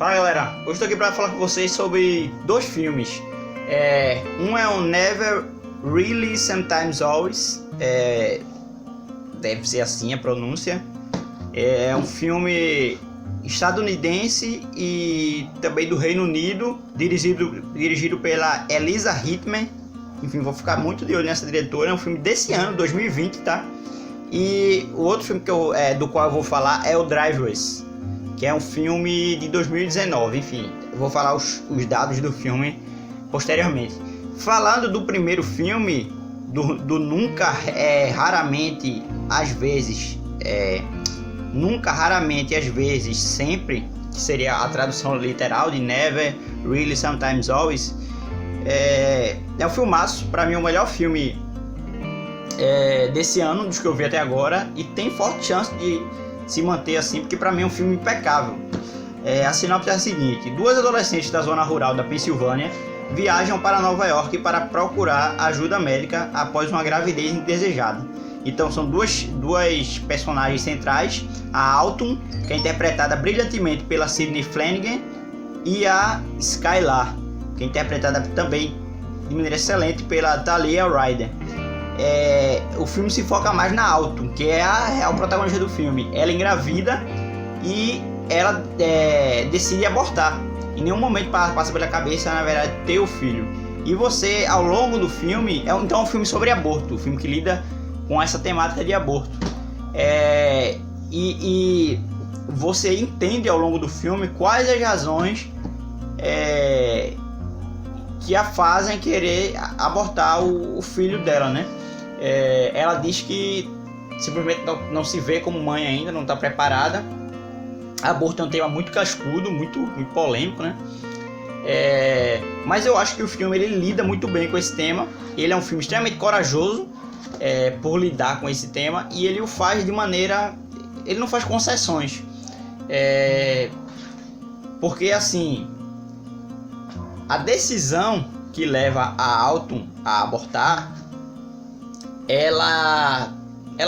Fala galera, hoje estou aqui para falar com vocês sobre dois filmes. Um é o Never Really Sometimes Always, deve ser assim a pronúncia. É um filme estadunidense e também do Reino Unido, dirigido pela Eliza Hittman. Enfim, vou ficar muito de olho nessa diretora. É um filme desse ano, 2020, tá? E o outro filme do qual eu vou falar é o Driverless, que é um filme de 2019. Enfim, eu vou falar os dados do filme posteriormente. Falando do primeiro filme, do Nunca, Raramente, Às Vezes, Nunca, Raramente, Às Vezes, Sempre, que seria a tradução literal de Never Really Sometimes Always. É um filmaço, pra mim é o melhor filme desse ano, dos que eu vi até agora, e tem forte chance de se manter assim, porque pra mim é um filme impecável. A sinopse é a seguinte: duas adolescentes da zona rural da Pensilvânia viajam para Nova York para procurar ajuda médica após uma gravidez indesejada. Então são duas personagens centrais, a Autumn, que é interpretada brilhantemente pela Sydney Flanagan, e a Skylar, que é interpretada também de maneira excelente pela Talia Ryder. O filme se foca mais na Autumn, que é a real protagonista do filme. Ela engravida e ela decide abortar. Em nenhum momento passa pela cabeça, na verdade, ter o filho. E você, ao longo do filme, então é um filme sobre aborto, um filme que lida com essa temática de aborto. E você entende ao longo do filme quais as razões que a fazem querer abortar o filho dela, né? Ela diz que simplesmente não se vê como mãe ainda, não está preparada. Aborto é um tema muito cascudo, muito polêmico, né? Mas eu acho que o filme ele lida muito bem com esse tema. Ele é um filme extremamente corajoso por lidar com esse tema, e ele o faz de maneira... ele não faz concessões. Porque assim, a decisão que leva a Autumn a abortar, ela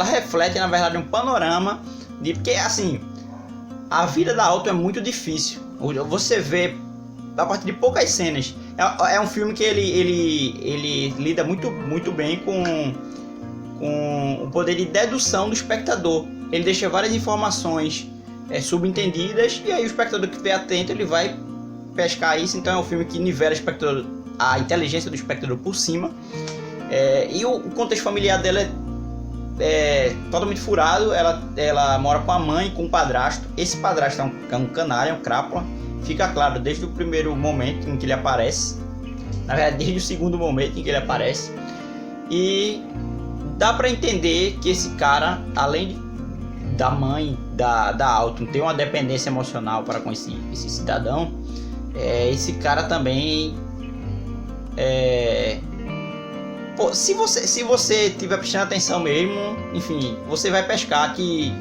reflete na verdade um panorama de... porque assim, a vida da Autumn é muito difícil. Você vê a partir de poucas cenas. É um filme que ele lida muito bem com o poder de dedução do espectador. Ele deixa várias informações subentendidas, e aí o espectador que estiver atento, ele vai pescar isso. Então é um filme que nivela a inteligência do espectador por cima. E o contexto familiar dela é totalmente furado. Ela mora com a mãe e com o padrasto. Esse padrasto é um canalha, um crápula. Fica claro desde o primeiro momento em que ele aparece. Na verdade, desde o segundo momento em que ele aparece. E dá pra entender que esse cara, além da mãe da Autumn, tem uma dependência emocional para com esse cidadão. Esse cara também... se você tiver prestando atenção mesmo, enfim, você vai pescar que,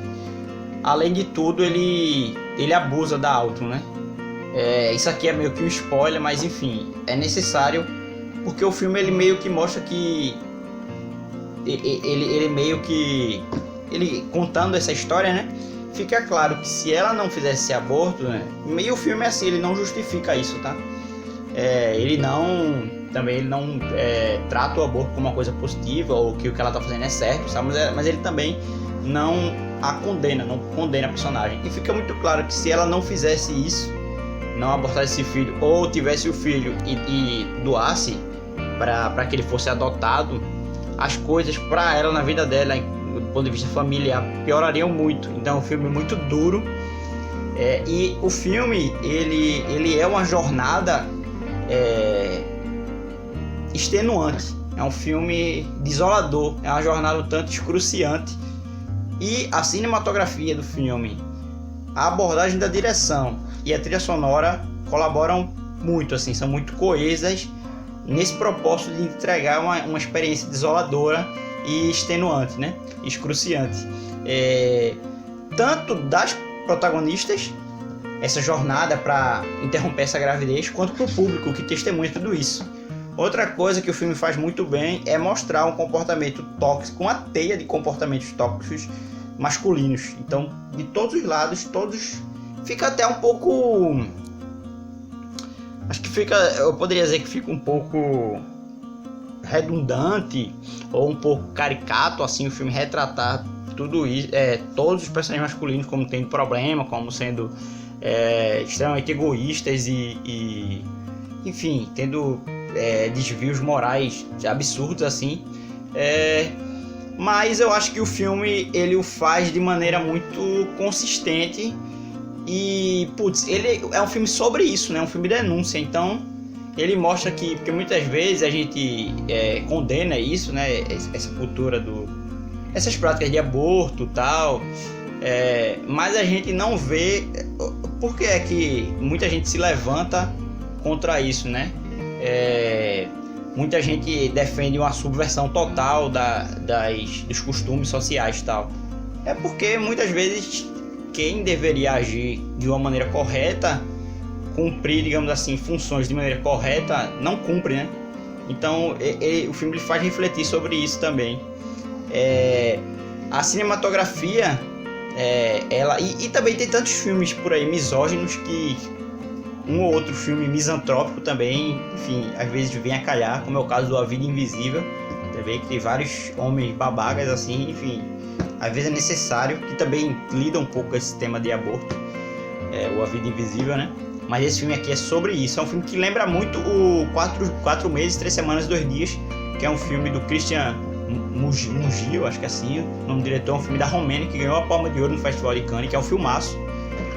além de tudo, ele abusa da Autumn, né? Isso aqui é meio que um spoiler, mas enfim, é necessário, porque o filme ele meio que mostra que ele contando essa história, né? Fica claro que se ela não fizesse esse aborto, né? Meio filme é assim, ele não justifica isso, tá? Ele não trata o aborto como uma coisa positiva, ou que o que ela tá fazendo é certo, sabe? Mas ele também não a condena, não condena a personagem. E fica muito claro que se ela não fizesse isso, não abortasse esse filho, ou tivesse o filho e doasse para que ele fosse adotado, as coisas para ela na vida dela, do ponto de vista familiar, piorariam muito. Então é um filme muito duro. E o filme ele é uma jornada extenuante. É um filme desolador, é uma jornada um tanto excruciante. E a cinematografia do filme, a abordagem da direção e a trilha sonora colaboram muito, assim, são muito coesas nesse propósito de entregar uma experiência desoladora e extenuante, né? Excruciante. Tanto das protagonistas, essa jornada para interromper essa gravidez, quanto para o público que testemunha tudo isso. Outra coisa que o filme faz muito bem é mostrar um comportamento tóxico, uma teia de comportamentos tóxicos masculinos. Então, de todos os lados, todos fica até um pouco acho que eu poderia dizer que fica um pouco redundante ou um pouco caricato assim o filme retratar tudo isso, todos os personagens masculinos como tendo problema, como sendo extremamente egoístas e enfim, tendo desvios morais absurdos assim, mas eu acho que o filme ele o faz de maneira muito consistente e putz, ele é um filme sobre isso, né? Um filme de denúncia, então ele mostra que, porque muitas vezes a gente condena isso, né? Essa cultura essas práticas de aborto e tal, mas a gente não vê por que é que muita gente se levanta contra isso, né? Muita gente defende uma subversão total dos costumes sociais e tal. É porque muitas vezes quem deveria agir de uma maneira correta, cumprir, digamos assim, funções de maneira correta, não cumpre, né? Então o filme faz refletir sobre isso também. A cinematografia, ela e também tem tantos filmes por aí misóginos que um ou outro filme misantrópico também, enfim, às vezes vem a calhar, como é o caso do A Vida Invisível, também, que tem vários homens babacas assim, enfim, às vezes é necessário, que também lida um pouco com esse tema de aborto, o A Vida Invisível, né? Mas esse filme aqui é sobre isso, é um filme que lembra muito o 4 meses, 3 semanas, 2 dias, que é um filme do Christian Mugio, acho que é assim, o nome do diretor, é um filme da Romênia, que ganhou a Palma de Ouro no Festival de Cannes, que é um filmaço.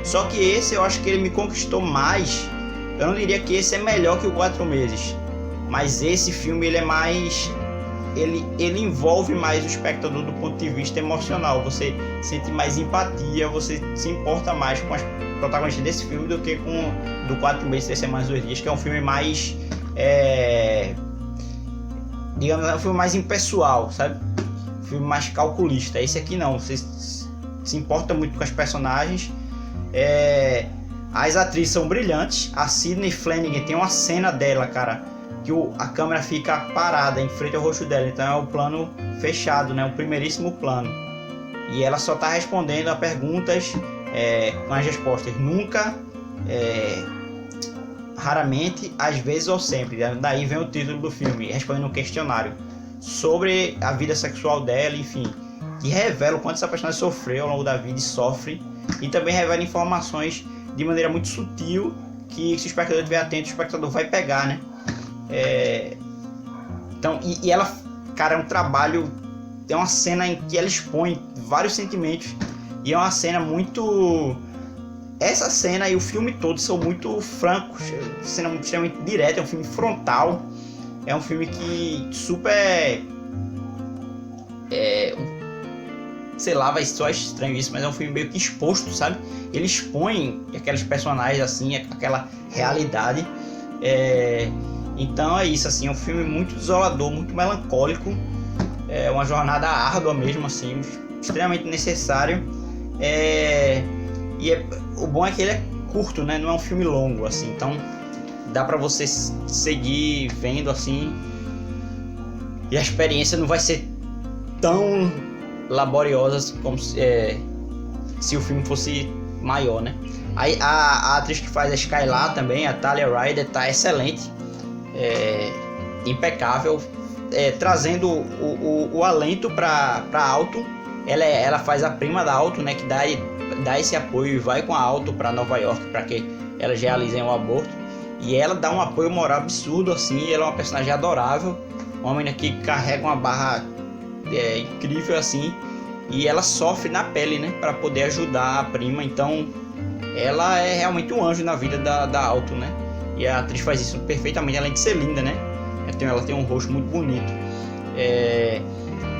Só que esse eu acho que ele me conquistou mais. Eu não diria que esse é melhor que o 4 meses, mas esse filme ele é mais, ele envolve mais o espectador do ponto de vista emocional. Você sente mais empatia, você se importa mais com as protagonistas desse filme do que com do 4 meses, 3 semanas, 2 dias, que é um filme mais digamos, é um filme mais impessoal, sabe? Um filme mais calculista. Esse aqui não, você se importa muito com as personagens. As atrizes são brilhantes. A Sydney Flanagan, tem uma cena dela, cara, que a câmera fica parada em frente ao rosto dela, então é o plano fechado, né? O primeiríssimo plano, e ela só tá respondendo a perguntas com as respostas nunca, raramente, às vezes ou sempre. Daí vem o título do filme, respondendo um questionário sobre a vida sexual dela, enfim, que revela o quanto essa personagem sofreu ao longo da vida e sofre, e também revela informações de maneira muito sutil que, se o espectador estiver atento, o espectador vai pegar, né? Então, e ela, cara, é um trabalho, tem uma cena em que ela expõe vários sentimentos, e é uma cena muito, essa cena e o filme todo são muito francos, cena extremamente direta, é um filme frontal, é um filme que super, sei lá, vai soar estranho isso, mas é um filme meio que exposto, sabe? Ele expõe aqueles personagens assim, aquela realidade. Então é isso, assim, é um filme muito desolador, muito melancólico, é uma jornada árdua mesmo, assim, extremamente necessário. O bom é que ele é curto, né? Não é um filme longo, assim, então dá pra você seguir vendo assim, e a experiência não vai ser tão laboriosa como se o filme fosse maior, né? Aí a atriz que faz a Skylar também, a Talia Ryder, tá excelente, impecável, trazendo o alento para Alto. Ela faz a prima da Alto, né, que dá esse apoio e vai com a Alto para Nova York para que elas realizem o aborto, e ela dá um apoio moral absurdo, assim. Ela é uma personagem adorável, uma menina que carrega uma barra incrível, assim, e ela sofre na pele, né, para poder ajudar a prima. Então ela é realmente um anjo na vida da Alto, né, e a atriz faz isso perfeitamente, além de ser linda, né, ela tem um rosto muito bonito.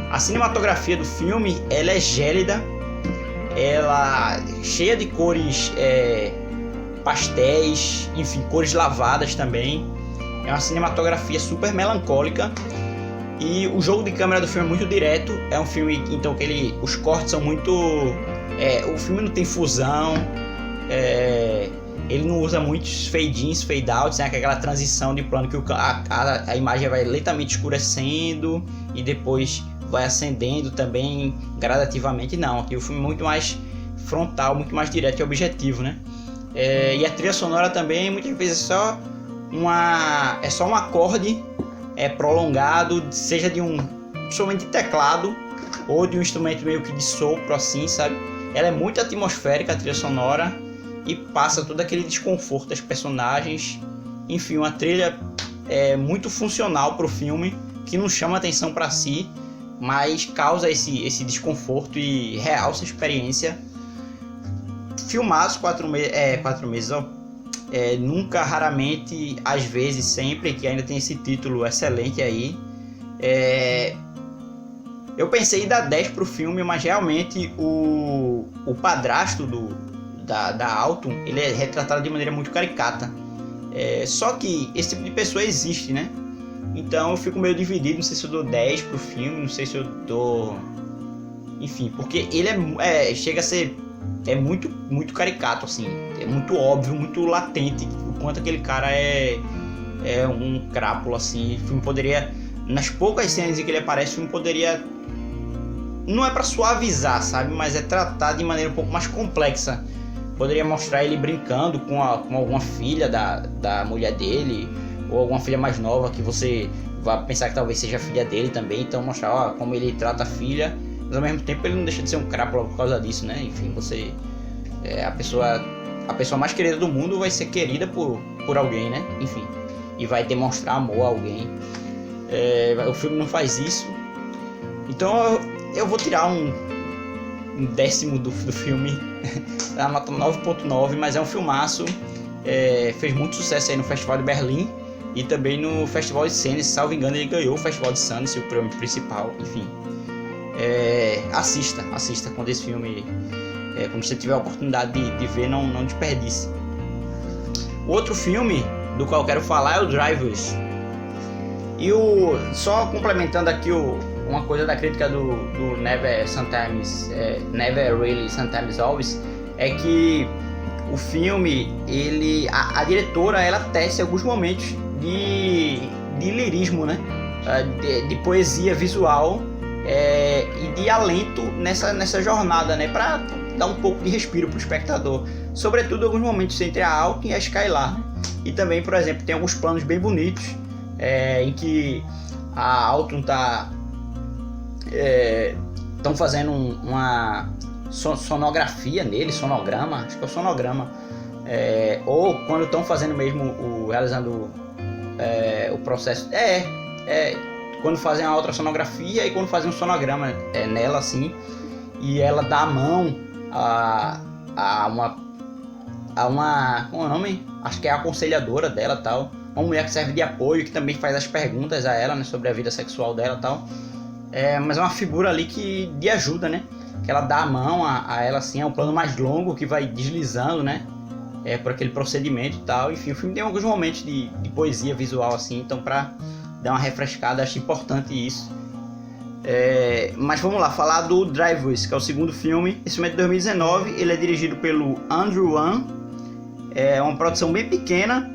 A cinematografia do filme, ela é gélida, ela cheia de cores pastéis, enfim, cores lavadas também. É uma cinematografia super melancólica, e o jogo de câmera do filme é muito direto. É um filme, então, que os cortes são muito, o filme não tem fusão, ele não usa muitos fade-ins, fade-outs, né? Aquela transição de plano que a imagem vai lentamente escurecendo e depois vai acendendo também gradativamente. Não, aqui o filme é muito mais frontal, muito mais direto e objetivo, né? E a trilha sonora também, muitas vezes, é só é só um acorde prolongado, seja de um instrumento de teclado ou de um instrumento meio que de sopro assim, sabe? Ela é muito atmosférica, a trilha sonora, e passa todo aquele desconforto das personagens. Enfim, uma trilha muito funcional pro filme, que não chama atenção para si, mas causa esse desconforto e realça a experiência. Filmaço, 4 meses, ó. Nunca, raramente, às vezes, sempre, que ainda tem esse título excelente aí. Eu pensei em dar 10 pro filme, mas realmente o padrasto da Autumn, ele é retratado de maneira muito caricata. Só que esse tipo de pessoa existe, né? Então eu fico meio dividido, não sei se eu dou 10 pro filme, não sei se eu dou... Enfim, porque ele chega a ser muito, muito caricato, assim. É muito óbvio, muito latente o quanto aquele cara é um crápula, assim. O filme poderia, nas poucas cenas em que ele aparece, o filme poderia... Não é pra suavizar, sabe? Mas é tratar de maneira um pouco mais complexa. Poderia mostrar ele brincando com alguma filha da mulher dele, ou alguma filha mais nova que você vai pensar que talvez seja filha dele também. Então mostrar como ele trata a filha, mas ao mesmo tempo ele não deixa de ser um crápula por causa disso, né? Enfim, você a pessoa mais querida do mundo vai ser querida por alguém, né? Enfim, e vai demonstrar amor a alguém. O filme não faz isso. Então eu vou tirar um décimo do filme. A nota 9.9, mas é um filmaço. Fez muito sucesso aí no Festival de Berlim e também no Festival de Sundance. Salvo engano, ele ganhou o Festival de Sundance, o prêmio principal. Enfim, assista quando esse filme, quando você tiver a oportunidade de ver, não desperdice. O outro filme do qual eu quero falar é o Drivers. E só complementando aqui uma coisa da crítica do Never Really Sometimes Always, é que o filme, a diretora, ela tece alguns momentos de lirismo, né? De poesia visual e de alento nessa jornada, né? Para dar um pouco de respiro pro espectador, sobretudo alguns momentos entre a Autumn e a Skylar. E também, por exemplo, tem alguns planos bem bonitos em que a Autumn estão fazendo uma sonografia nele, sonograma, acho que é o sonograma, ou quando estão fazendo mesmo realizando o processo, quando fazem a ultrassonografia e quando fazem um sonograma nela assim, e ela dá a mão a uma como é o nome? Acho que é a aconselhadora dela, tal, uma mulher que serve de apoio, que também faz as perguntas a ela, né, sobre a vida sexual dela, tal. Mas é uma figura ali de ajuda, né? Que ela dá a mão a ela assim, é um plano mais longo que vai deslizando, né? Por aquele procedimento e tal. Enfim, o filme tem alguns momentos de poesia visual assim, então pra dar uma refrescada, acho importante isso. Mas vamos lá, falar do Drivers, que é o segundo filme. Esse filme é de 2019, ele é dirigido pelo Andrew Wan. É uma produção bem pequena.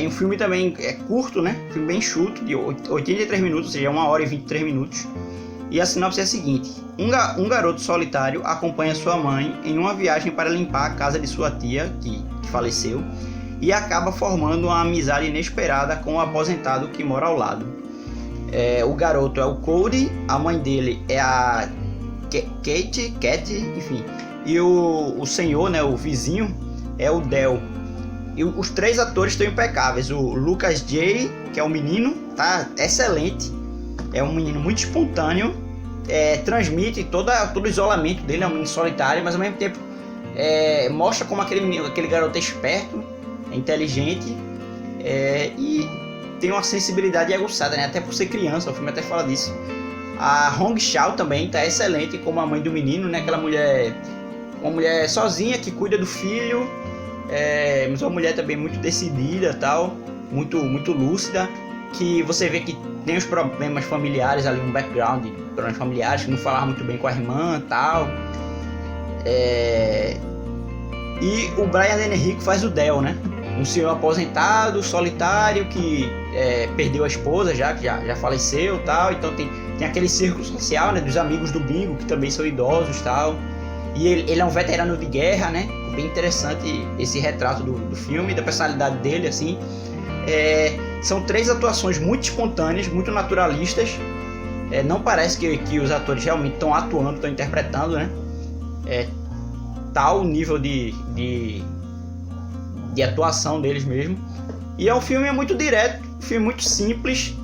Um filme também curto, né? Um filme bem enxuto, de 83 minutos, ou seja, 1 hora e 23 minutos. E a sinopse é a seguinte: um garoto solitário acompanha sua mãe em uma viagem para limpar a casa de sua tia, que faleceu, e acaba formando uma amizade inesperada com o aposentado que mora ao lado. O garoto é o Cody, a mãe dele é a Kate, enfim, e o senhor, né, o vizinho, é o Del. E os três atores estão impecáveis. O Lucas J, que é o menino, tá excelente. É um menino muito espontâneo. Transmite todo o isolamento dele. É um menino solitário, mas ao mesmo tempo mostra como aquele garoto é esperto, é inteligente e tem uma sensibilidade aguçada, né? Até por ser criança, o filme até fala disso. A Hong Chau também tá excelente como a mãe do menino, né? Uma mulher sozinha que cuida do filho. Mas uma mulher também muito decidida, tal, muito, muito lúcida, que você vê que tem os problemas familiares ali, um background de problemas familiares, que não falava muito bem com a irmã, tal. E o Brian Dennehy faz o Del, né? Um senhor aposentado, solitário, que perdeu a esposa que já faleceu, tal. Então tem aquele círculo social, né, dos amigos do bingo, que também são idosos, tal. E ele é um veterano de guerra, né? Bem interessante esse retrato do filme, da personalidade dele, assim. São 3 atuações muito espontâneas, muito naturalistas. Não parece que os atores realmente estão atuando, estão interpretando, né? Tal nível de atuação deles mesmo. E é um filme muito direto, um filme muito simples,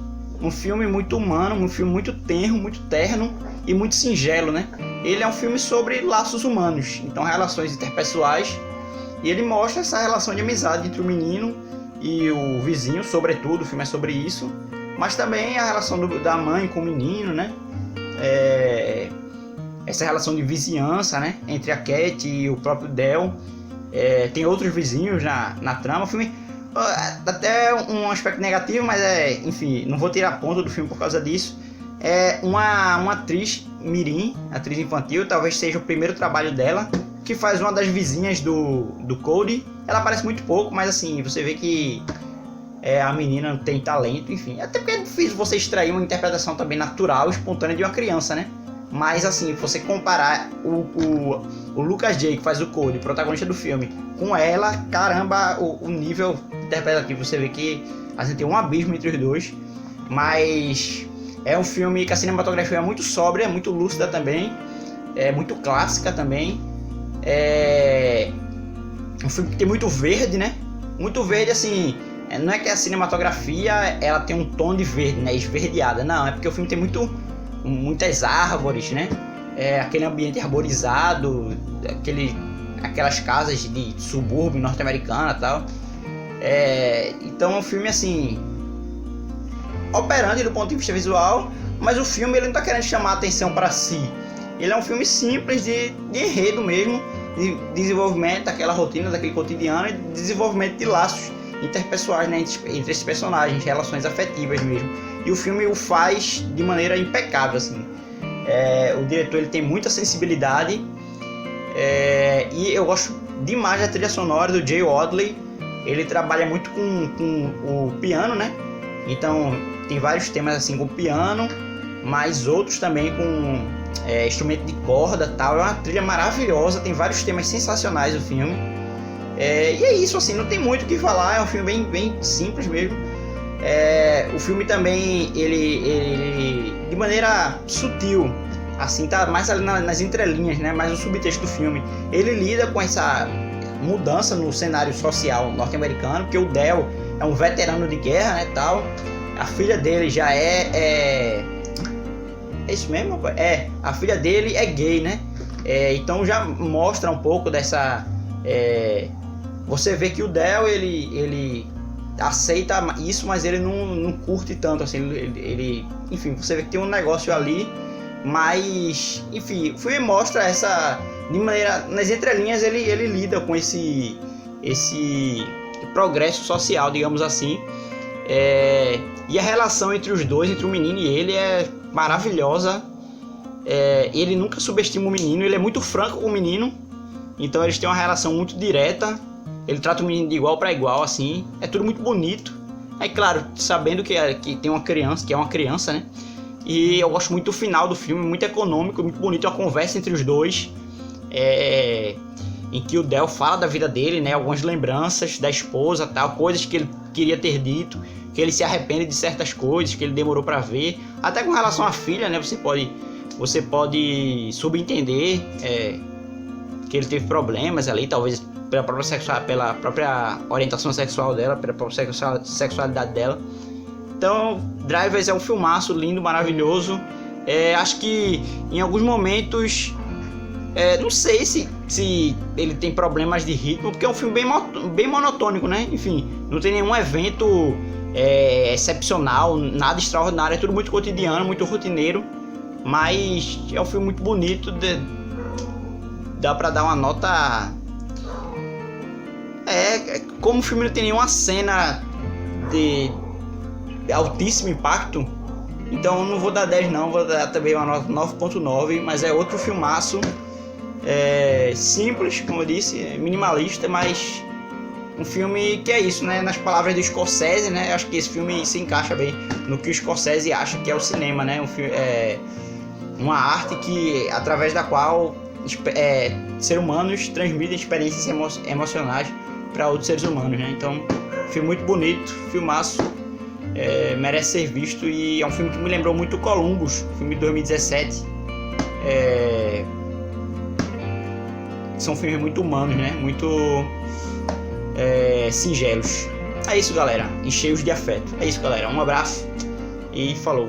um filme muito humano, um filme muito tenro, muito terno e muito singelo, né? Ele é um filme sobre laços humanos, então relações interpessoais, e ele mostra essa relação de amizade entre o menino e o vizinho, sobretudo, o filme é sobre isso, mas também a relação da mãe com o menino, né? Essa relação de vizinhança, né? Entre a Cat e o próprio Del. Tem outros vizinhos na trama. O filme até um aspecto negativo, mas enfim, não vou tirar ponto do filme por causa disso. Uma atriz mirim, atriz infantil, talvez seja o primeiro trabalho dela, que faz uma das vizinhas do Cody. Ela aparece muito pouco, mas assim, você vê que a menina tem talento, enfim. Até porque é difícil você extrair uma interpretação também natural, espontânea de uma criança, né? Mas assim, você comparar o Lucas J, que faz o Cody, protagonista do filme, com ela, caramba, o nível interpretativo, você vê que assim, tem um abismo entre os dois. Mas é um filme que a cinematografia é muito sóbria, muito lúcida também, muito clássica também. Um filme que tem muito verde, né? Muito verde, assim, não é que a cinematografia ela tem um tom de verde, né? Esverdeada, não, é porque o filme tem muitas árvores, né? Aquele ambiente arborizado, aquelas casas de subúrbio norte-americana e tal. Então é um filme assim, operante do ponto de vista visual, mas o filme ele não está querendo chamar a atenção para si. Ele é um filme simples de enredo mesmo, de desenvolvimento daquela rotina, daquele cotidiano e de desenvolvimento de laços interpessoais, né, entre esses personagens, relações afetivas mesmo. E o filme o faz de maneira impecável, assim. O diretor ele tem muita sensibilidade, e eu gosto demais da trilha sonora do Jay Wadley. Ele trabalha muito com o piano, né? Então tem vários temas assim com piano, mas outros também com instrumento de corda, tal. É uma trilha maravilhosa, tem vários temas sensacionais o filme. E é isso, assim, não tem muito o que falar. É um filme bem simples mesmo. O filme também, ele de maneira sutil, assim, tá mais ali nas entrelinhas, né? Mais no subtexto do filme. Ele lida com essa mudança no cenário social norte-americano, porque o Del é um veterano de guerra, né, tal. A filha dele já é isso mesmo? A filha dele é gay, né? Então já mostra um pouco dessa... você vê que o Del, ele aceita isso, mas ele não curte tanto, assim, ele enfim, você vê que tem um negócio ali, mas, enfim, o filme mostra essa, de maneira, nas entrelinhas ele lida com esse progresso social, digamos assim, e a relação entre os dois, entre o menino e ele, é maravilhosa. Ele nunca subestima o menino, ele é muito franco com o menino, então eles têm uma relação muito direta. Ele trata o menino de igual para igual, assim. É tudo muito bonito. Claro, sabendo que tem uma criança, que é uma criança, né? E eu gosto muito do final do filme, muito econômico, muito bonito. Uma conversa entre os dois, em que o Del fala da vida dele, né? Algumas lembranças da esposa, tal, coisas que ele queria ter dito, que ele se arrepende de certas coisas que ele demorou para ver. Até com relação à filha, né? Você pode subentender que ele teve problemas ali, talvez pela própria orientação sexual dela, pela própria sexualidade dela. Então, Drivers é um filmaço lindo, maravilhoso. Acho que em alguns momentos, não sei se ele tem problemas de ritmo, porque é um filme bem monotônico, né? Enfim, não tem nenhum evento excepcional, nada extraordinário, é tudo muito cotidiano, muito rotineiro, mas é um filme muito bonito, dá pra dar uma nota... como o filme não tem nenhuma cena de altíssimo impacto, então eu não vou dar 10 não, vou dar também uma nota 9.9, mas é outro filmaço, simples, como eu disse, minimalista, mas um filme que é isso, né? Nas palavras do Scorsese, né? Eu acho que esse filme se encaixa bem no que o Scorsese acha que é o cinema, né? Uma arte através da qual seres humanos transmitem experiências emocionais para outros seres humanos, né? Então, filme muito bonito, filmaço, merece ser visto, e é um filme que me lembrou muito Columbus, filme de 2017. São filmes muito humanos, né? Muito singelos. É isso, galera, e cheios de afeto. É isso, galera, um abraço e falou.